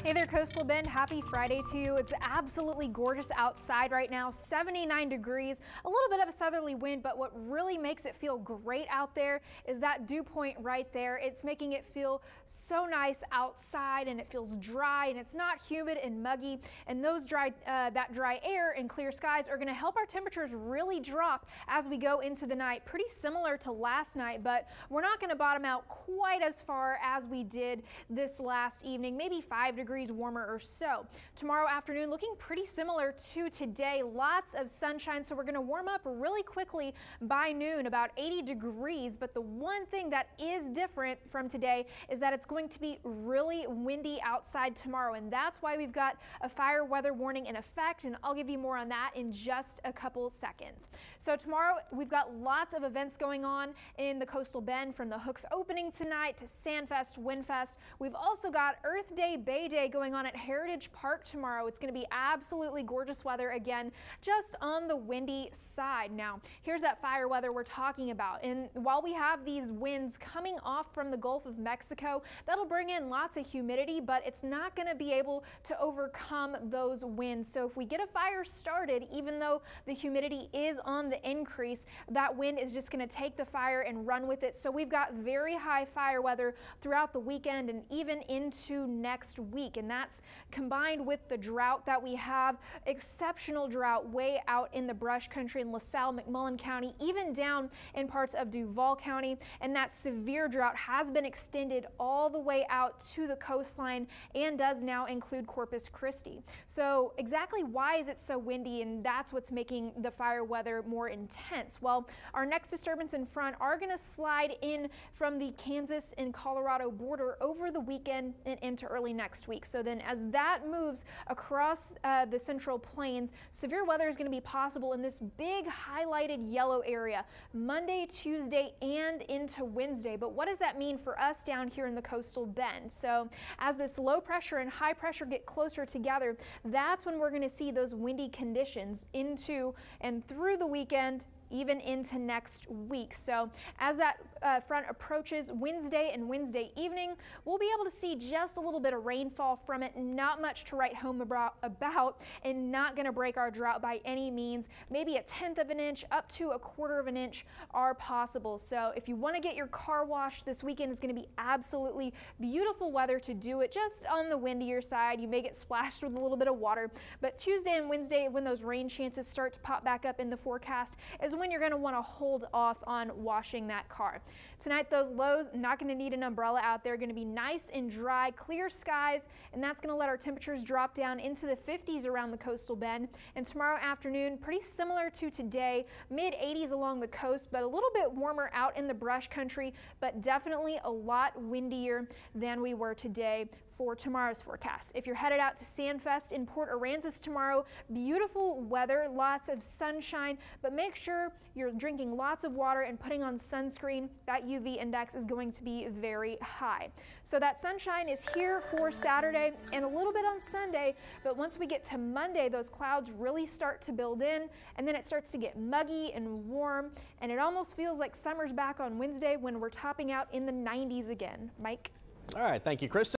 Hey there, Coastal Bend. Happy Friday to you. It's absolutely gorgeous outside right now, 79 degrees, a little bit of a southerly wind, but what really makes it feel great out there is that dew point right there. It's making it feel so nice outside, and it feels dry, and it's not humid and muggy, and those that dry air and clear skies are going to help our temperatures really drop as we go into the night. Pretty similar to last night, but we're not going to bottom out quite as far as we did this last evening, maybe 5 degrees warmer or so. Tomorrow afternoon looking pretty similar to today. Lots of sunshine, so we're going to warm up really quickly by noon, about 80 degrees. But the one thing that is different from today is that it's going to be really windy outside tomorrow, and that's why we've got a fire weather warning in effect, and I'll give you more on that in just a couple seconds. So tomorrow we've got lots of events going on in the Coastal Bend, from the Hooks opening tonight to Sandfest, Windfest. We've also got Earth Day, Bay Day going on at Heritage Park tomorrow. It's going to be absolutely gorgeous weather again, just on the windy side. Now, here's that fire weather we're talking about. And while we have these winds coming off from the Gulf of Mexico, that'll bring in lots of humidity, but it's not going to be able to overcome those winds. So if we get a fire started, even though the humidity is on the increase, that wind is just going to take the fire and run with it. So we've got very high fire weather throughout the weekend and even into next week. And that's combined with the drought that we have, exceptional drought way out in the brush country in LaSalle, McMullen County, even down in parts of Duval County. And that severe drought has been extended all the way out to the coastline and does now include Corpus Christi. So exactly why is it so windy, and that's what's making the fire weather more intense? Well, our next disturbance in front are going to slide in from the Kansas and Colorado border over the weekend and into early next week. So then as that moves across the Central Plains, severe weather is going to be possible in this big highlighted yellow area Monday, Tuesday, and into Wednesday. But what does that mean for us down here in the Coastal Bend? So as this low pressure and high pressure get closer together, that's when we're going to see those windy conditions into and through the weekend, even into next week. So as that front approaches Wednesday and Wednesday evening, we'll be able to see just a little bit of rainfall from it, not much to write home about, and not going to break our drought by any means. Maybe 1/10 of an inch up to 1/4 of an inch are possible. So if you want to get your car washed this weekend, is going to be absolutely beautiful weather to do it. Just on the windier side, you may get splashed with a little bit of water, but Tuesday and Wednesday, when those rain chances start to pop back up in the forecast, is when you're going to want to hold off on washing that car. Tonight, those lows, not going to need an umbrella out there. Going to be nice and dry, clear skies, and that's going to let our temperatures drop down into the 50s around the Coastal Bend. And tomorrow afternoon, pretty similar to today, mid-80s along the coast, but a little bit warmer out in the brush country, but definitely a lot windier than we were today for tomorrow's forecast. If you're headed out to Sandfest in Port Aransas tomorrow, beautiful weather, lots of sunshine, but make sure you're drinking lots of water and putting on sunscreen. That UV index is going to be very high. So that sunshine is here for Saturday and a little bit on Sunday, but once we get to Monday, those clouds really start to build in, and then it starts to get muggy and warm, and it almost feels like summer's back on Wednesday when we're topping out in the 90s again. Mike? All right, thank you, Kristen.